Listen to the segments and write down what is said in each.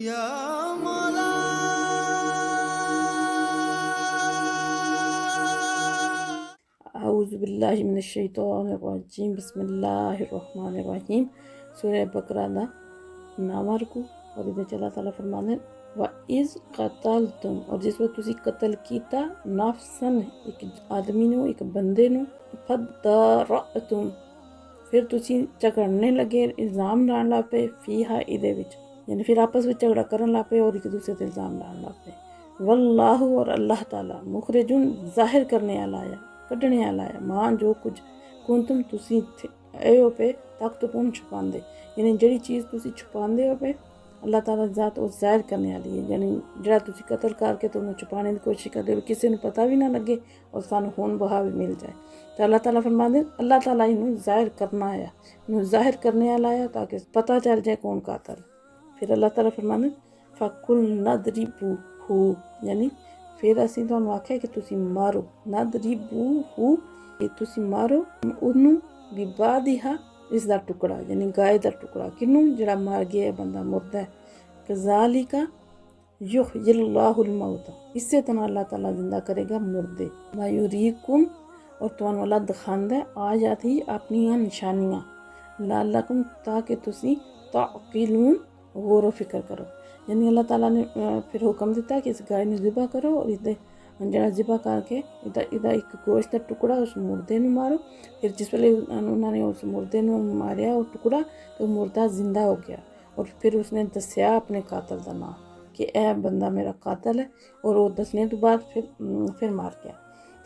या मौला आऊज़ुबिल्लाहि मिनश्शैतानिर्रजीम बिस्मिल्लाहिर्रहमानिर्रहीम। सूरह बकरा दा नामा रुकू और इधर चला ताला फरमाने व इज़ कतलतुम, और जिस वक्त तुसी कतल कीता नफ्सन एक आदमी नू एक बंदे नू फदरअतुम, फिर तुसी झगड़ने लगे इल्ज़ाम लान लग पे फीहा इहदे विच, यानी फिर आपस में झगड़ा करन लग पे और एक दूसरे ते इल्ज़ाम लान लग पे। वल्लाहु, और अल्लाह ताला मुखरिजुन ज़ाहिर करने वाला आया कड्ढने वाला है मां जो कुछ कुंतुम तुसी हो पे तख्तुम छुपांदे, यानी जिहड़ी चीज़ तुसी छुपांदे हो पे अल्लाह ताला दी ज़ात वो ज़ाहिर करने वाली है। यानी जिहड़ा तुसी कतल करके तो उन्हें छुपाने की कोशिश करदे हो किसी नूं पता भी ना लगे और सानू खून बहा भी मिल जाए, तो अल्लाह ताला फरमांदे अल्लाह ताला इनू ज़ाहिर करना आया, इनू ज़ाहिर करने वाला आया ताकि पता चल जाए कौन कातल। फिर अल्लाह ताला फरमांदे फकुल नदरिबूहू, यानी फिर असीं तुहानूं आख्या कि तुसी मारो, नदरिबूहू तुसी मारो उन्नू बिबादिहा, इसदा टुकड़ा यानी गाय दा टुकड़ा, किनू जिहड़ा मर गया बंदा मुर्दा है। कज़ालिका युहयिल्लाहुल मौता, इसे तरह अल्लाह ताला जिंदा करेगा मुर्दे। वायुरीकुम, और तुहानूं अल्लाह दिखांदा है आयात ही अपनियां निशानियां, लअल्लकुम ताकि तुसी ताक़िलून गौर व फिक्र करो। यानी अल्लाह ताला ने फिर हुक्म दिता कि इस गाय नूं ज़िबा करो और इहदे जेह्ड़ा ज़िबा करके इहदा एक गोश्त दा टुकड़ा उस मुर्दे नूं मारो। फिर जिस वेले उन्होंने उस मुर्दे नूं मारिया वो टुकड़ा तो मुर्दा जिंदा हो गया, और फिर उसने दस्या अपने कातल दा नाम कि यह बंदा मेरा कातल है, और वो दसने तो बाद फिर मार गया।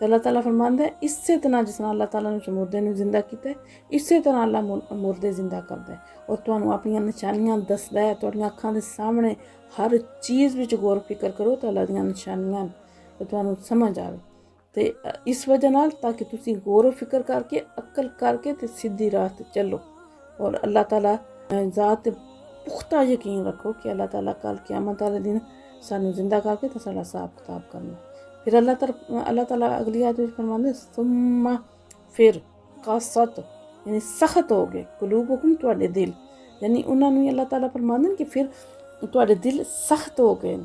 तो अल्लाह ताला फरमांदा है इसे तरह जिस तरह अल्लाह ताला ने उस मुर्दे नूं जिंदा कीता है इसे तरह अल्लाह मुर्दे जिंदा करदा है और तुहानूं अपनियां निशानियां दसदा है। तुहाडियां अखां दे सामने हर चीज़ विच गौर फिकर करो तो अल्लाह दियां निशानियां तो तुहानूं समझ आवे, ते इस वजह नाल ताकि तुसी गौर फिकर करके अक्ल करके ते सीधी राह ते चलो और अल्लाह ताला ज़ात पुख्ता यकीन रखो कि अल्लाह ताला कल क़यामत वाले दिन सानूं जिंदा करके तो साडा हिसाब किताब करना। फिर अल्लाह ताला अगली आयत में फरमांदे सुम्मा, फिर कासत यानी सख्त हो गए कुलूबुकुम तुहाडे दिल, यानी उन्होंने अल्लाह ताला फरमांदे कि फिर तुहाडे दिल सख्त हो गए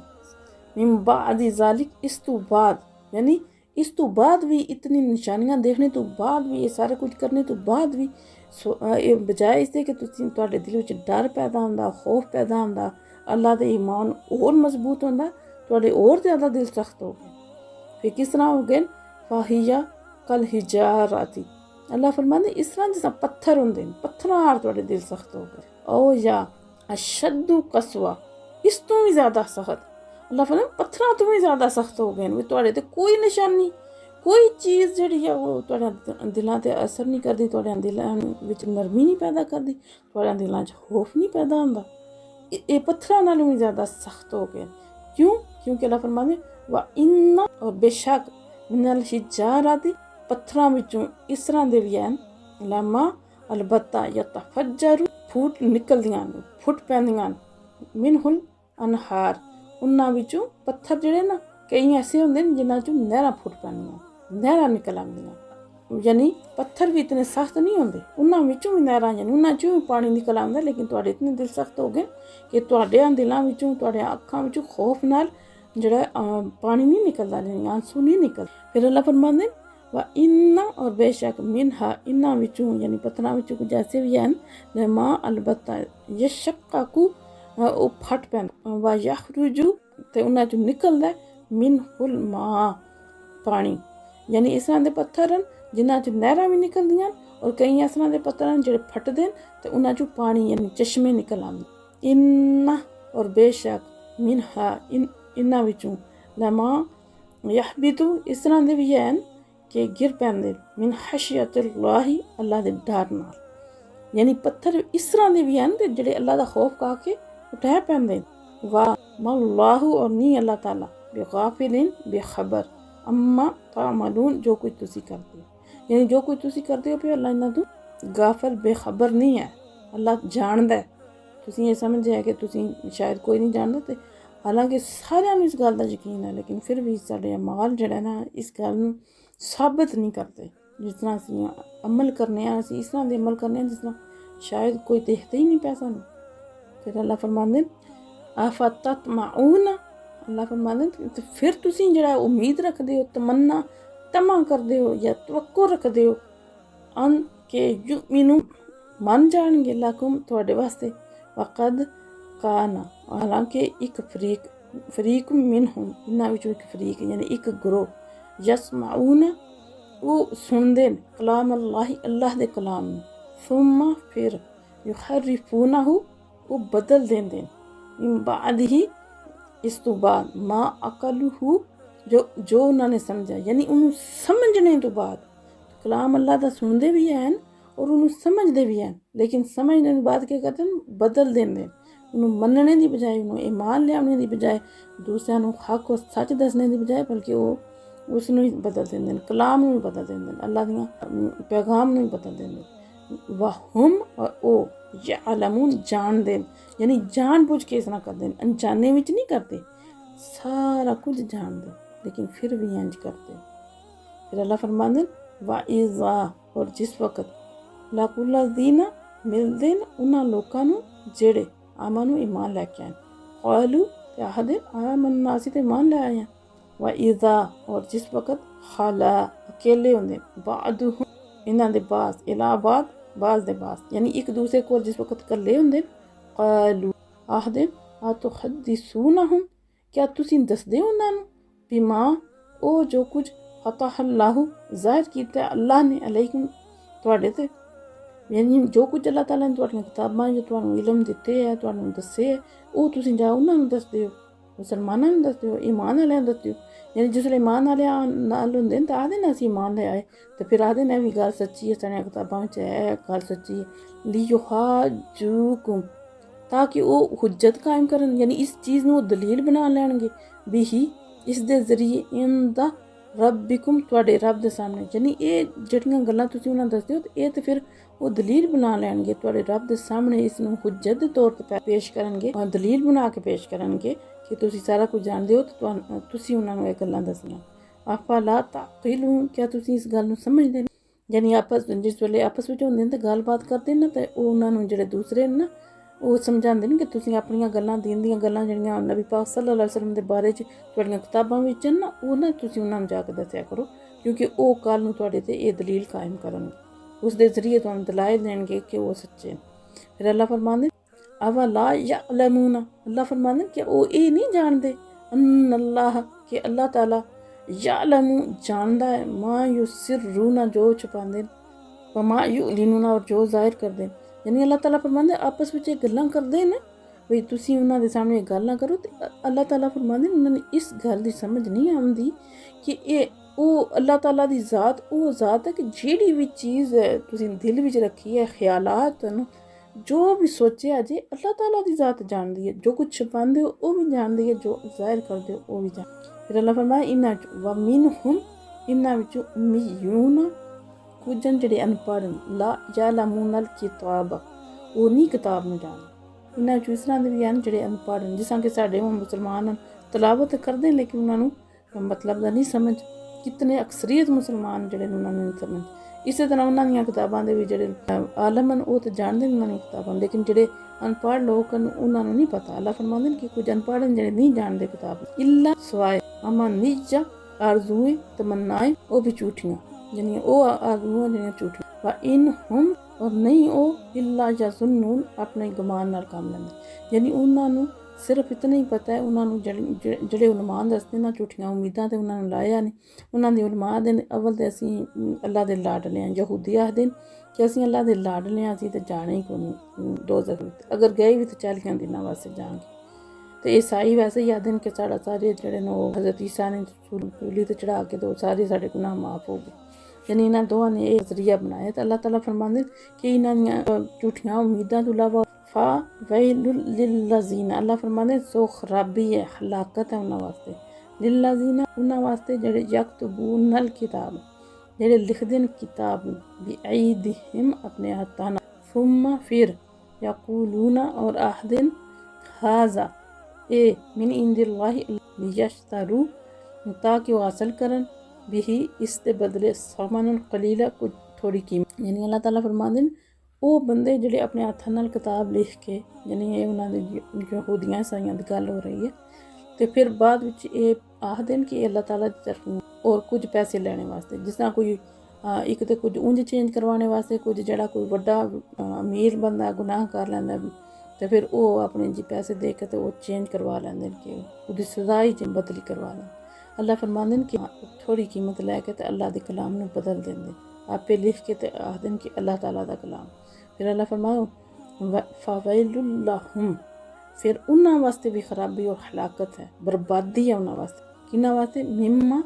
मिन बादी ज़ालिक, इस तो बाद, यानी इस तो बाद भी इतनी निशानियां देखने तो बाद भी ये सारा कुछ करने तो बाद भी बजाय इसके कि तुहाडे दिल विच डर पैदा होंदा खौफ पैदा होंदा अल्लाह दे ईमान और मजबूत होंदा, तुहाडे और ज़्यादा दिल सख्त हो गए। फिर किस तरह हो गए फाहिया कल हिजाराती, अल्लाह फरमांदे इस तरह जिस पत्थर होंदे पत्थरां हार तुहाडे दिल सख्त हो गए। ओ या अशद्दु कसवा, इस तो भी ज़्यादा सख्त, अल्लाह फरमांदे पत्थरां तो भी ज़्यादा सख्त हो गए भी तुहाडे ते कोई निशानी कोई चीज़ जिहड़ी है वो तुहाडे दिलां ते असर नहीं करदी, तुहाडे दिलां विच नरमी नहीं पैदा करदी, तुहाडे दिलां च खौफ नहीं पैदा होंदा, ये पत्थरां नालों भी ज़्यादा सख्त हो गए। क्यों? क्योंकि अल्लाह फरमांदे व इन्ना, और बेशक मिनल हिजारती पत्थरां विचों इस तरह दे भी हैन लम्मा अलबत्ता यतफज्जरु फूट निकलदियां फुट पैंदियां मिनहुल अनहार, उन्हां विचों पत्थर जिहड़े ना कई ऐसे होंदे न जिन्हां चों नहरां फुट पैंदियां नहरां निकल आंदियां, यानी पत्थर भी इतने सख्त नहीं होंदे उन्हां विचों भी नहरां यानी उन्हां चों भी पानी निकल आंदा, लेकिन तुहाडे इतने दिल सख्त हो गए कि तुहाडे दिलां विचों तुहाडे अखां विचों खौफ नाल जेह्ड़ा पानी नहीं निकलदा, आंसू नहीं निकल। फिर अल्लाह फरमांदे व इन्ना, और बेशक मिनहा इन्हां विचों यानी पत्थरां विचों कुछ ऐसे भी हैन लमा अलबत्ता यशक्काकू वो फट पैंदा व यखरुजु ते उन्हां चों निकलदा मिनहुल मा पानी, यानी इस तरह दे पत्थर न जिन्हां च नहरां भी निकलदियां और कई इस तरह दे पत्थर न जेह्ड़े फटदे न ते उन्हां चों पानी यानी चश्मे निकल आंदे। इन्ना, और बेशक मिनहा इन्हां विचों लमा यहबितु, इस तरह दे भी हैन कि गिर पैंदे मिन खशियतिल्लाहि, अल्लाह दे डर नाल, यानी पत्थर इस तरह दे भी हैन ते जेह्ड़े अल्लाह दा खौफ करके उठै पैंदे। वाह मल्लाहु, और नहीं अल्लाह ताला बेगाफिलिन बेखबर अम्मा तामलून, जो कुछ तुसी करते हो, यानी जो कुछ तुसी करते हो पे अल्लाह इन्हां तों गाफिल बेखबर नहीं है, अल्लाह जानदा है। तुसी ये समझे कि तुसी शायद कोई नहीं जानदा, ते हालांकि सारियां नूं इस गल दा यकीन है लेकिन फिर भी साडे अमाल जेह्ड़ा ना इस गल नूं साबित नहीं करते। जिस तरह असीं अमल करने आं असीं इस तरह दे अमल करने आं जिस तरह शायद कोई देखदा ही नहीं पिया सानूं। फिर अल्लाह फरमांदे आफततमाऊन अल्लाह फरमाते तो फिर तुसी जेह्ड़ा उम्मीद रखदे हो, तमन्ना तमा करदे हो या तवक्को रखदे हो अन के युमिनु मन जाणगे लकुम तुहाडे वास्ते वक़द काना हालांकि एक फरीक मिनहुम इन्हां विचों एक फरीक यानी एक ग्रोह यसमाऊन वो सुनदे न कलाम अल्लाह दे कलाम नूं सुम्मा फिर युहर्रिफूनहु वो बदल देंदे न मिन बादिही इस तो बाद माँ अकलहू जो उन्होंने समझा यानी उन्होंने समझने तो बाद कलाम अल्लाह दा सुनते भी हैं और उन्होंने समझते भी हैं, लेकिन समझने के बाद क्या करते हैं बदल देंगे उन्होंने मनने की बजाय उन्होंने ईमान लियाने की बजाय दूसरों को हक और सच दसने की बजाय बल्कि वो उसनों ही बदल देंगे कलाम में बदल देंगे अल्लाह दियां पैगाम में बदल देंगे वहुम और ओ यअलमून जान देन यानी जान बुझ के इस तरह करते हैं अनजाने में नहीं करते सारा कुछ जानते लेकिन फिर भी इंज करते। फिर अल्लाह फरमाते वाइज़ा और जिस वक़्त लाकुल्ला दीना मिलते न उन्होंने लोगों को जेड़े आमनू ईमान लैके आए क़ालू ते आखदे आमन्ना असीं ते ईमान लै आए हैं वाइज़ा और जिस वक़्त खला अकेले होंदे बादुहुम इन्हां दे बास इलाहाबाद बाज दे बास यानी एक दूसरे को जिस वक़्त कल्ले होंदे क़ालू आखदे आ तुहद्दिसूनहुम क्या तुसीं दसदे उन्हां नूं बिमा ओ जो कुछ फतहल्लाहु ज़ाहिर कीता अल्लाह ने अलैकुम तुहाडे ते यानी जो कुछ अल्लाह ताला ने तुहाडियां किताबां जो तुहानूं इल्म दित्ते है तुहानूं दस्से है ओह तुसीं जाओ उन्हां नूं दसदे हो मुसलमानां नूं दसदे हो ईमान आह्लेआं नूं दसदे हो यानी जिसलै ईमान आह्ले नाल होंदे न तां आखदे न असीं ईमान ले आए ते फिर आखदे न भी गल्ल सच्ची है साढ़ियां कताबां बिच है गल्ल सच्ची है लियुहाजुकुम ताकि ओह हुज्जत कायम करन यानी इस चीज़ नूं दलील बना लैणगे बिही इस दे जरिए इंदा रब्बिकुम तुहाडे रब दे सामने यानी एह् जेह्ड़ियां गल्लां तुसीं उन्हां दसदे हो ते एह् ते फिर वो दलील बना लैणगे तुहाडे रब दे सामने इसनूं हुज्जत दे तौर ते पेश करनगे और दलील बना के पेश करनगे कि तुसीं सारा कुछ जानदे हो ते तुसीं उन्हां नूं एह् गल्लां दसियां अफला ताक़िलून क्या तुसीं इस गल्ल नूं समझदे न यानी जिस वेले आपस विच होंदे न ते गल्लबात करदे न ते ओह उन्हां नूं जेह्ड़े दूसरे न ओह समझांदे न कि तुसीं अपनियां गल्लां दीन दियां गल्लां जेह्ड़ियां नबी पाक सल्लल्लाहु अलैहि वसल्लम दे बारे च तुहाडियां कताबां विच न ना ओह ना तुसीं उन्हां नूं जाके दस्सेआ करो क्योंकि ओह कल नूं तुहाडे ते एह् दलील कायम करनगे उस दे जरिए तुहानूं दलाइल देणगे कि ओह सच्चे न। फिर अल्लाह फरमांदे अवला यअलमून अल्लाह फरमांदे कि ओह एह् नहीं जानदे अन्नल्लाह कि अल्लाह ताला यअलमू जानदा है मा युसिर्रूना जो छुपांदे न व मा युलिनूना और जो जाहिर करदे न यानी अल्लाह ताला फरमांदे आपस विच गल्लां करदे न भई तुसीं उन्हां दे सामने गल्ल ना करो ते अल्लाह ताला फरमांदे उन्हां नूं इस गल्ल दी समझ नहीं आंदी कि एह् ओह अल्लाह ताला दी ज़ात ओह ज़ात है कि जेह्ड़ी भी चीज़ तुसीं दिल विच रखी है ख्यालात न जो भी सोचेआ जे अल्लाह ताला दी ज़ात जानदी है जो कुछ छुपांदे हो ओह भी जानदी है जो जाहिर करदे हो ओह भी जानदी है। फिर अल्लाह फरमाया इन्हां व मिनहुम इन्हां विचों उम्मियून कुछ न जेह्ड़े अनपढ़ न ला यअलमूनल किताब ओह नहीं किताब नूं जानदे इन्हां विचों इस तरह दे भी हैन जेह्ड़े अनपढ़ न जिस तरह कि साढ़े हुण मुसलमान न तलावत करदे न लेकिन उन्हां नूं मतलब दा नहीं समझ कितने अक्सरियत मुसलमान जेह्ड़े न उन्हां नूं नहीं समझ इस तरह उन्हां दियां किताबां दे भी जेह्ड़े आलम न ओह ते जानदे न उन्हां दियां किताबां लेकिन जेह्ड़े अनपढ़ लोक न उन्हां नूं नहीं पता अल्लाह फरमांदे न कि कुछ अनपढ़ न जेह्ड़े नहीं जानदे किताब इल्ला सवाए अमानिया आरज़ूएं तमन्नाएं ओह भी झूठियां यानी ओह आरज़ूआं जेह्ड़ियां झूठियां व इन हुम और नहीं ओह इल्ला यज़ुन्नून अपने गुमान नाल कम्म लैंदे यानी उन्हां नूं सिर्फ इतना ही पता है उन्हां नूं जेह्ड़े उलमा दसदे न झूठियां उम्मीदां ते उन्हां नूं लाया नहीं उन्हां दे उलमा दे अव्वल ते असीं अल्लाह दे लाडले आं यहूदी आखदे न कि असीं अल्लाह दे लाडले आं असीं ते जाना ही कोई नहीं दोज़ख विच अगर गए भी तो 40 दिनां वास्ते जांगे ते ईसाई वैसे ही आखदे न कि साढ़ा सारे जेह्ड़े न ओह हज़रत ईसा ने सूली ते चढ़ा के तो सारे साढ़े गुनाह माफ़ हो गए यानी इन्हां दोआं ने एह् जरिया बनाया ते अल्लाह ताला फरमांदे कि इन्हां दियां झूठियां उम्मीदां तो इलावा फा वैलुल लिल्लज़ीना अल्लाह फरमांदे सो खराबी है हलाकत है उन्हां वास्ते लिल्लज़ीना उन्हां वास्ते जेह्ड़े यक्तबूनल किताब जेह्ड़े लिखदे न किताब बिअयदिहिम अपने हत्थां नाल सुम्मा फिर यकूलूना और आखदे न हाज़ा ए मिन इंदिल्लाहि लियश्तरू ताकि वो हासिल करन बिही इस दे बदले समनन कलीला कुछ थोड़ी कीमत यानी अल्लाह ताला फरमांदे न ਉਹ ਬੰਦੇ ਜਿਹੜੇ ਆਪਣੇ ਹੱਥਾਂ ਨਾਲ ਕਿਤਾਬ ਲਿਖ ਕੇ, ਯਾਨੀ ਇਹ ਉਹਨਾਂ ਦੇ ਯਹੂਦੀਆਂ ਈਸਾਈਆਂ ਦੀ ਗੱਲ ਹੋ ਰਹੀ ਹੈ, ਤੇ ਫਿਰ ਬਾਅਦ ਵਿੱਚ ਇਹ ਆਖਦੇ ਨੇ ਕਿ ਅੱਲਾਹ ਤਾਲਾ ਦੀ ਤਰਫੋਂ ਔਰ ਕੁਝ ਪੈਸੇ ਲੈਣੇ ਵਾਸਤੇ, ਜਿਸ ਤਰ੍ਹਾਂ ਕੋਈ ਇੱਕ ਤਾਂ ਕੁਝ ਉਂਝ ਚੇਂਜ ਕਰਵਾਉਣੇ ਵਾਸਤੇ, ਕੁਝ ਜਿਹੜਾ ਕੋਈ ਵੱਡਾ ਅਮੀਰ ਬੰਦਾ ਗੁਨਾਹ ਕਰ ਲੈਂਦਾ ਤੇ ਫਿਰ ਉਹ ਆਪਣੇ ਜੀ ਪੈਸੇ ਦੇ ਕੇ ਤੇ ਉਹ ਚੇਂਜ ਕਰਵਾ ਲੈਂਦੇ ਨੇ ਕਿ ਉਹਦੀ ਸਜ਼ਾ ਹੀ ਬਦਲੀ ਕਰਵਾ ਲੈਣ। ਅੱਲਾਹ ਫਰਮਾਉਂਦੇ ਨੇ ਕਿ ਥੋੜੀ ਕੀਮਤ ਲੈ ਕੇ ਤੇ ਅੱਲਾਹ ਦੇ ਕਲਾਮ ਨੂੰ ਬਦਲ ਦਿੰਦੇ, ਆਪੇ ਲਿਖ ਕੇ ਤੇ ਆਖਦੇ ਨੇ ਕਿ ਅੱਲਾਹ ਤਾਲਾ ਦਾ ਕਲਾਮ। ਫਿਰ ਅੱਲਾਹ ਫਰਮਾਓ ਫਵੈਲੁਲ ਲਹੁਮ, ਫਿਰ ਉਹਨਾਂ ਵਾਸਤੇ ਵੀ ਖਰਾਬੀ ਔਰ ਹਲਾਕਤ ਹੈ, ਬਰਬਾਦੀ ਹੈ ਉਹਨਾਂ ਵਾਸਤੇ। ਕਿਹਨਾਂ ਵਾਸਤੇ? ਮਿੰਮਾ,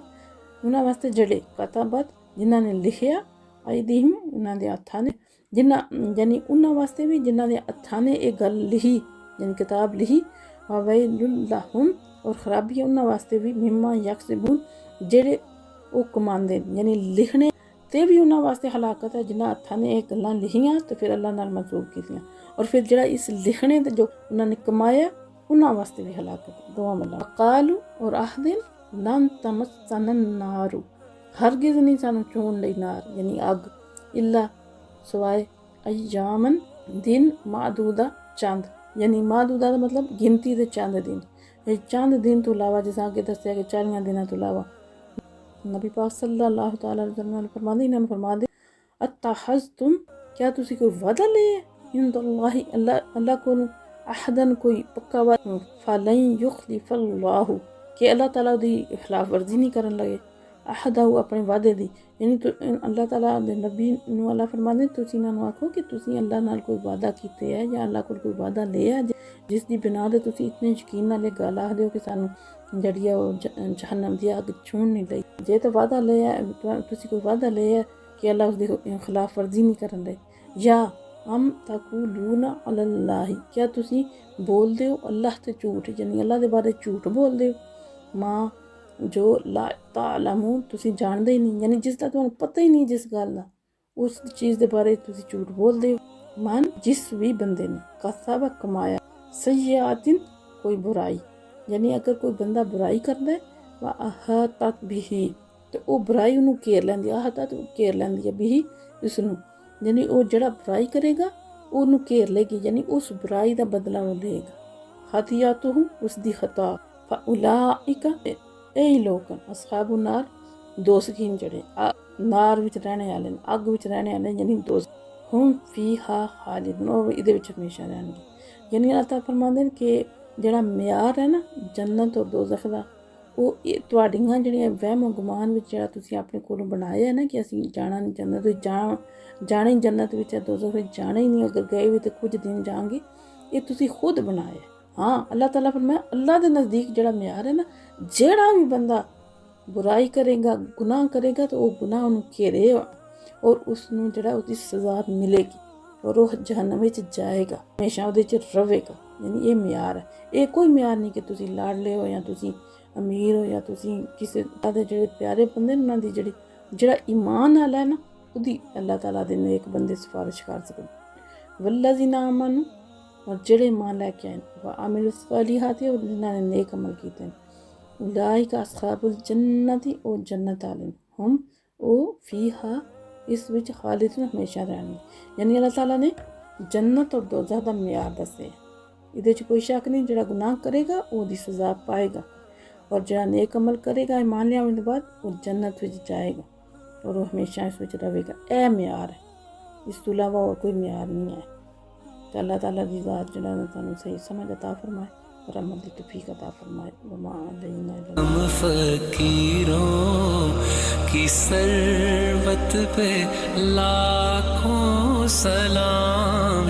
ਉਹਨਾਂ ਵਾਸਤੇ ਜਿਹੜੇ ਕਤਾਬਤ, ਜਿਨ੍ਹਾਂ ਨੇ ਲਿਖਿਆ, ਅਯਦੀਹਿਮ, ਉਹਨਾਂ ਦੇ ਹੱਥਾਂ ਨੇ, ਜਿਨ੍ਹਾਂ ਯਾਨੀ ਉਹਨਾਂ ਵਾਸਤੇ ਵੀ ਜਿਨ੍ਹਾਂ ਦੇ ਹੱਥਾਂ ਨੇ ਇਹ ਗੱਲ ਲਿਖੀ, ਯਾਨੀ ਕਿਤਾਬ ਲਿਖੀ। ਵੈਲੁਲ ਲਹੁਮ, ਔਰ ਖਰਾਬੀ ਹੈ ਉਹਨਾਂ ਵਾਸਤੇ ਵੀ, ਮਿੰਮਾ ਯਕਸਿਬੂਨ, ਜਿਹੜੇ ਉਹ ਕਮਾਉਂਦੇ ਨੇ, ਯਾਨੀ ਲਿਖਣੇ ਤੇ ਵੀ ਉਹਨਾਂ ਵਾਸਤੇ ਹਲਾਕਤ ਹੈ ਜਿਨ੍ਹਾਂ ਹੱਥਾਂ ਨੇ ਇਹ ਗੱਲਾਂ ਲਿਖੀਆਂ ਤੇ ਫਿਰ ਅੱਲਾਹ ਨਾਲ ਮਨਸੂਬ ਕੀਤੀਆਂ, ਔਰ ਫਿਰ ਜਿਹੜਾ ਇਸ ਲਿਖਣੇ ਤੇ ਜੋ ਉਹਨਾਂ ਨੇ ਕਮਾਇਆ ਉਹਨਾਂ ਵਾਸਤੇ ਵੀ ਹਲਾਕਤ। ਦੁਆ ਮੱਲਾ ਕਾਲੂ, ਔਰ ਆਖਦੇ ਲਨ ਤਮਸਸਨ ਨਾਰੂ, ਹਰਗਿਜ਼ ਨਹੀਂ ਸਾਨੂੰ ਛੂਣ ਲਈ ਨਾਰ, ਯਾਨੀ ਅੱਗ, ਇੱਲਾ ਸਵਾਏ ਅਯਾਮਨ, ਦਿਨ, ਮਾਦੂਦਾ, ਚੰਦ, ਯਾਨੀ ਮਾਦੂਦਾ ਦਾ ਮਤਲਬ ਗਿਣਤੀ ਦੇ ਚੰਦ ਦਿਨ, ਇਹ ਚੰਦ ਦਿਨ ਤੋਂ ਇਲਾਵਾ, ਜਿਸ ਅੱਗੇ ਦੱਸਿਆ ਕਿ 40 ਦਿਨਾਂ ਤੋਂ ਇਲਾਵਾ। नबी पाक सल्लल्लाहु तआला अलैहि वसल्लम फरमाते, इन्होंने फरमाते अत्तहज़्तुम, क्या तुसी कोई वादा ले इंदल्लाहि, अल्लाह को अहदन, कोई पक्का वादा, फलन युखलिफल्लाहु, कि अल्लाह ताला दी खिलाफ वर्जी नहीं करन लगे, अहदाहु, अपने वादे दी। यानी तो अल्लाह ताला दे नबी नूं अल्लाह फरमाते तुसी इन्हां नूं आखो कि तुसी अल्लाह नाल कोई वादा कीते है या अल्लाह कोल कोई वादा लिया जिस दी बिना दे तुसी इतने यकीन नाल गल आखदे हो कि सानू ਜਿਹੜੀ ਆ ਉਹ ਜਹੰਨਮ ਦੀ ਅੱਗ ਛੂਣ ਨਹੀਂ ਲਈ। ਜੇ ਤਾਂ ਵਾਦਾ ਲਿਆ, ਤੁਸੀਂ ਕੋਈ ਵਾਦਾ ਲਿਆ ਕਿ ਅੱਲਾਹ ਉਸ ਦੀ ਖਿਲਾਫ ਵਰਜ਼ੀ ਨਹੀਂ ਕਰਨ ਦੇ, ਜਾਂ ਅਮ ਤਕੂਲੂਨਾ ਅਲੱਲਾਹੀ, ਕਿਆ ਤੁਸੀਂ ਬੋਲਦੇ ਹੋ ਅੱਲਾਹ ਤੇ ਝੂਠ, ਯਾਨੀ ਅੱਲਾਹ ਦੇ ਬਾਰੇ ਝੂਠ ਬੋਲਦੇ ਹੋ। ਮਾਂ, ਜੋ ਲਾ ਤਾਲਮੂਨ, ਤੁਸੀਂ ਜਾਣਦੇ ਹੀ ਨਹੀਂ, ਯਾਨੀ ਜਿਸ ਦਾ ਤੁਹਾਨੂੰ ਪਤਾ ਹੀ ਨਹੀਂ ਜਿਸ ਗੱਲ ਦਾ, ਉਸ ਚੀਜ਼ ਦੇ ਬਾਰੇ ਤੁਸੀਂ ਝੂਠ ਬੋਲਦੇ ਹੋ। ਮਨ, ਜਿਸ ਵੀ ਬੰਦੇ ਨੇ ਕਸਬ, ਕਮਾਇਆ, ਸਯ्यातिन, कोई बुराई, यानी अगर कोई बंदा बुराई करता है व अहतत बिही, तो वह बुराई उन्होंने घेर लैंदी, अहतत घेर लैंदी है बिही उसनूं, यानी वो जड़ा बुराई करेगा उन्होंने घेर लेगी, यानी उस बुराई का बदला वो लेगा। खतियातुहु, उसकी खता, फउलाइका, यही लोग असहाबु नार, दोज़खीन, जड़े नार विच रहने वाले, अग विच रहने वाले, यानी दोज़ख, हुम फीहा खालिदून, वो इहदे विच हमेशा रहणगे। यानी अल्लाह ताला फरमांदे ने कि ਜਿਹੜਾ ਮਿਆਰ ਹੈ ਨਾ ਜੰਨਤ ਔਰ ਦੋਜ਼ਖ ਦਾ, ਉਹ ਇਹ ਤੁਹਾਡੀਆਂ ਜਿਹੜੀਆਂ ਵਹਿਮ ਗੁਮਾਨ ਵਿੱਚ ਜਿਹੜਾ ਤੁਸੀਂ ਆਪਣੇ ਕੋਲੋਂ ਬਣਾਇਆ ਹੈ ਨਾ ਕਿ ਅਸੀਂ ਜਾਣਾ ਨਹੀਂ ਜੰਨਤ ਵਿੱਚ, ਜਾਣਾ ਹੀ ਜੰਨਤ ਵਿੱਚ ਹੈ, ਦੋਜ਼ਖ ਵਿੱਚ ਜਾਣਾ ਹੀ ਨਹੀਂ, ਅਗਰ ਗਏ ਵੀ ਤਾਂ ਕੁਝ ਦਿਨ ਜਾਵਾਂਗੇ, ਇਹ ਤੁਸੀਂ ਖੁਦ ਬਣਾਇਆ। ਹਾਂ, ਅੱਲਾਹ ਤਾਲਾ ਫਰਮਾਇਆ ਅੱਲਾਹ ਦੇ ਨਜ਼ਦੀਕ ਜਿਹੜਾ ਮਿਆਰ ਹੈ ਨਾ, ਜਿਹੜਾ ਵੀ ਬੰਦਾ ਬੁਰਾਈ ਕਰੇਗਾ, ਗੁਨਾਹ ਕਰੇਗਾ, ਤਾਂ ਉਹ ਗੁਨਾਹ ਉਹਨੂੰ ਘੇਰੇਗਾ ਔਰ ਉਸਨੂੰ ਜਿਹੜਾ ਉਹਦੀ ਸਜ਼ਾ ਮਿਲੇਗੀ ਔਰ ਉਹ ਜਹੰਨਮ ਵਿੱਚ ਜਾਏਗਾ, ਹਮੇਸ਼ਾ ਉਹਦੇ 'ਚ ਰਵੇਗਾ। यानी ये म्यार है, ये कोई म्यार नहीं कि तुसी लाडले हो या तुसी अमीर हो या तुसी किसी दे जेह्ड़े प्यारे बंदे उन्हां दी जेह्ड़ा ईमान आला है ना, उहदी अल्लाह ताला दे नेक बंदे सिफारिश कर सकदे। वल्लज़ीना आमनू, और जेह्ड़े ईमान लैके आए व अमिलुस सालिहाति, और जिन्हां ने नेक अमल कीते न, उलाइका अस्हाबुल जन्नति, ओ जन्नत आले न, हम ओ फीहा, इस विच खालिदून, हमेशा रहणगे। यानी अल्लाह ताला ने जन्नत और दोज़ख दा म्यार दस्से, ਇਹਦੇ 'ਚ ਕੋਈ ਸ਼ੱਕ ਨਹੀਂ, ਜਿਹੜਾ ਗੁਨਾਹ ਕਰੇਗਾ ਉਹਦੀ ਸਜ਼ਾ ਪਾਏਗਾ, ਔਰ ਜਿਹੜਾ ਨੇਕ ਅਮਲ ਕਰੇਗਾ ਈਮਾਨ ਲਿਆਉਣ ਤੋਂ ਬਾਅਦ ਉਹ ਜੰਨਤ ਵਿੱਚ ਜਾਏਗਾ ਔਰ ਉਹ ਹਮੇਸ਼ਾ ਇਸ ਵਿੱਚ ਰਹੇਗਾ। ਇਹ ਮਿਆਰ ਹੈ, ਇਸ ਤੋਂ ਇਲਾਵਾ ਹੋਰ ਕੋਈ ਮਿਆਰ ਨਹੀਂ ਹੈ। ਤੇ ਅੱਲਾਹ ਤਾਲਾ ਦੀ ਜ਼ਾਤ ਜਿਹੜਾ ਨਾ ਤੁਹਾਨੂੰ ਸਹੀ ਸਮਝ अता फरमाए और अमल की तौफीक अता फरमाए। वमा अलैना इल्ला फकीरों की सरबत पे लाखों सलाम।